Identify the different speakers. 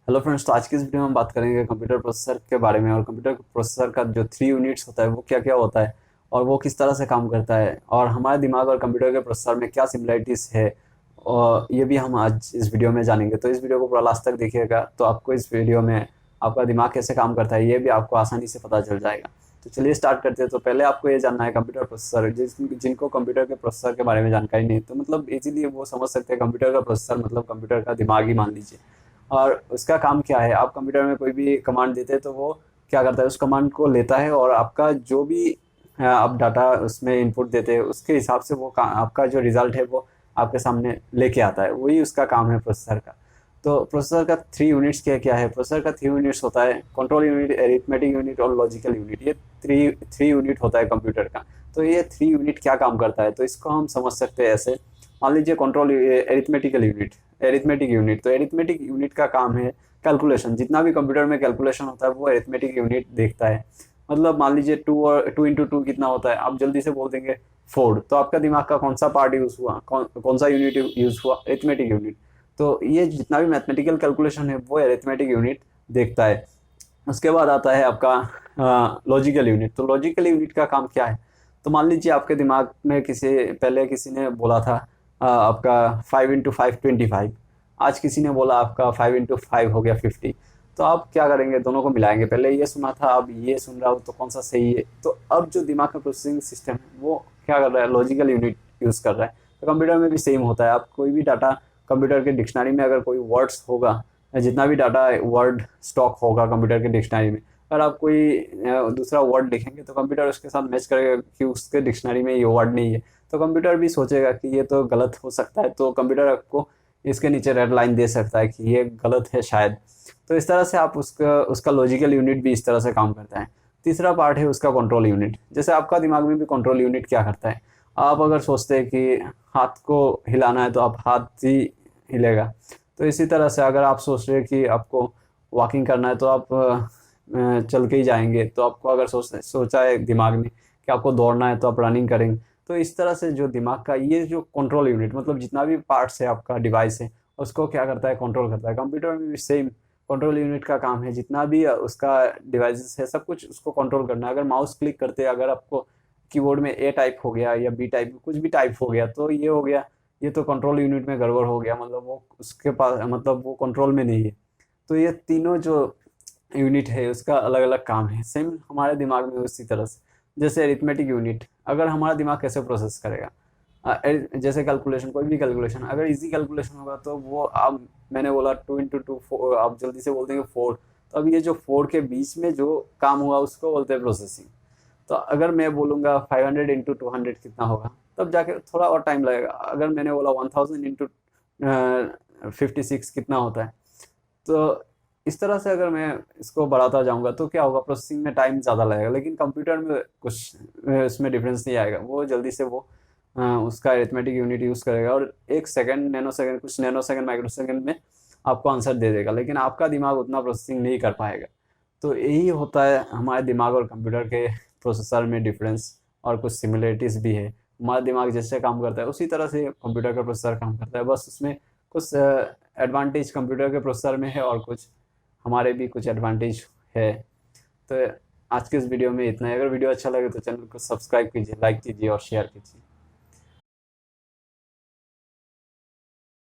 Speaker 1: Hello friends, तो आज की इस वीडियो में हम बात करेंगे कंप्यूटर प्रोसेसर के बारे में। और कंप्यूटर प्रोसेसर का जो 3 यूनिट्स होता है वो क्या क्या होता है और वो किस तरह से काम करता है, और हमारे दिमाग और कंप्यूटर के प्रोसेसर में क्या सिमिलरिटीज़ है, और ये भी हम आज इस वीडियो में जानेंगे। तो इस वीडियो को पूरा लास्ट तक देखिएगा, तो आपको इस वीडियो में आपका दिमाग कैसे काम करता है ये भी आपको आसानी से पता चल जाएगा। तो चलिए स्टार्ट करते हैं। तो पहले आपको ये जानना है कंप्यूटर प्रोसेसर, जिनको कंप्यूटर के प्रोसेसर के बारे में जानकारी नहीं, तो मतलब इजीली वो समझ सकते हैं कंप्यूटर का प्रोसेसर मतलब कंप्यूटर का दिमाग ही मान लीजिए। और उसका काम क्या है, आप कंप्यूटर में कोई भी कमांड देते हैं तो वो क्या करता है, उस कमांड को लेता है और आपका जो भी आप डाटा उसमें इनपुट देते हैं उसके हिसाब से वो आपका जो रिजल्ट है वो आपके सामने लेके आता है। वही उसका काम है प्रोसेसर का। तो प्रोसेसर का 3 यूनिट्स क्या क्या है। प्रोसेसर का 3 यूनिट्स होता है, कंट्रोल यूनिट, एरिथमेटिक यूनिट और लॉजिकल यूनिट। ये थ्री थ्री यूनिट होता है कंप्यूटर का। तो ये 3 यूनिट क्या काम करता है, तो इसको हम समझ सकते हैं ऐसे। मान लीजिए control arithmetical unit, arithmetic unit, तो एरिथमेटिक यूनिट का काम है कैलकुलेशन। जितना भी कंप्यूटर में कैलकुलेशन होता है वो एरिथमेटिक यूनिट देखता है। मतलब मान लीजिए 2 इंटू 2 कितना होता है, आप जल्दी से बोल देंगे 4, तो आपका दिमाग का कौन सा पार्ट यूज हुआ, कौन सा यूनिट यूज हुआ, एरिथमेटिक यूनिट। तो ये जितना भी मैथमेटिकल कैलकुलेशन है वो एरिथमेटिक यूनिट देखता है। उसके बाद आता है आपका लॉजिकल यूनिट। तो लॉजिकल यूनिट का काम क्या है, तो मान लीजिए आपके दिमाग में पहले किसी ने बोला था आपका 5 इंटू 5 25। आज किसी ने बोला आपका 5 इंटू 5 हो गया 50। तो आप क्या करेंगे, दोनों को मिलाएंगे। पहले ये सुना था, अब ये सुन रहा हो, तो कौन सा सही है। तो अब जो दिमाग का प्रोसेसिंग सिस्टम है वो क्या कर रहा है, लॉजिकल यूनिट यूज़ कर रहा है। तो कंप्यूटर में भी सेम होता है। आप कोई भी डाटा कंप्यूटर के डिक्शनरी में अगर कोई वर्ड्स होगा, जितना भी डाटा वर्ड स्टॉक होगा कंप्यूटर के डिक्शनरी में, अगर आप कोई दूसरा वर्ड लिखेंगे तो कंप्यूटर उसके साथ मैच करेगा कि उसके डिक्शनरी में ये वर्ड नहीं है। तो कंप्यूटर भी सोचेगा कि ये तो गलत हो सकता है, तो कंप्यूटर आपको इसके नीचे रेड लाइन दे सकता है कि ये गलत है शायद। तो इस तरह से आप उसका उसका लॉजिकल यूनिट भी इस तरह से काम करता है। तीसरा पार्ट है उसका कंट्रोल यूनिट। जैसे आपका दिमाग में भी कंट्रोल यूनिट क्या करता है, आप अगर सोचते हैं कि हाथ को हिलाना है तो आप हाथ ही हिलेगा। तो इसी तरह से अगर आप सोच रहे हैं कि आपको वॉकिंग करना है तो आप चल के ही जाएंगे। तो आपको अगर सोचा है दिमाग ने कि आपको दौड़ना है तो आप रनिंग करेंगे। तो इस तरह से जो दिमाग का ये जो कंट्रोल यूनिट मतलब जितना भी पार्ट्स है आपका डिवाइस है उसको क्या करता है, कंट्रोल करता है। कंप्यूटर में भी सेम कंट्रोल यूनिट का काम है, जितना भी उसका डिवाइसेस है सब कुछ उसको कंट्रोल करना है। अगर माउस क्लिक करते हैं, अगर आपको कीबोर्ड में ए टाइप हो गया या बी टाइप कुछ भी टाइप हो गया तो ये हो गया, ये तो कंट्रोल यूनिट में गड़बड़ हो गया, मतलब वो उसके पास मतलब वो कंट्रोल में नहीं है। तो ये तीनों जो यूनिट है उसका अलग अलग काम है। सेम हमारे दिमाग में उसी तरह से, जैसे अरिथमेटिक यूनिट, अगर हमारा दिमाग कैसे प्रोसेस करेगा, जैसे कैलकुलेशन, कोई भी कैलकुलेशन अगर इजी कैलकुलेशन होगा तो वो आप, मैंने बोला 2 इंटू 2 आप जल्दी से बोल देंगे 4। तो अब ये जो 4 के बीच में जो काम हुआ उसको बोलते हैं प्रोसेसिंग। तो अगर मैं बोलूँगा 500 इंटू 200 कितना होगा, तब जाके थोड़ा और टाइम लगेगा। अगर मैंने बोला 1000 इंटू 56 कितना होता है, तो इस तरह से अगर मैं इसको बढ़ाता जाऊंगा तो क्या होगा, प्रोसेसिंग में टाइम ज़्यादा लगेगा। लेकिन कंप्यूटर में कुछ इसमें डिफरेंस नहीं आएगा, वो जल्दी से वो उसका अरिथमेटिक यूनिट यूज़ करेगा और 1 सेकंड, नैनो सेकंड, कुछ नैनो सेकंड, माइक्रो सेकंड में आपको आंसर दे देगा। लेकिन आपका दिमाग उतना प्रोसेसिंग नहीं कर पाएगा। तो यही होता है हमारे दिमाग और कंप्यूटर के प्रोसेसर में डिफरेंस। और कुछ सिमिलरिटीज़ भी है। हमारा दिमाग जैसे काम करता है उसी तरह से कंप्यूटर का प्रोसेसर काम करता है, बस उसमें कुछ एडवांटेज कंप्यूटर के प्रोसेसर में है और कुछ हमारे भी कुछ एडवांटेज है। तो आज के इस वीडियो में इतना ही। अगर वीडियो अच्छा लगे तो चैनल को सब्सक्राइब कीजिए, लाइक कीजिए और शेयर कीजिए।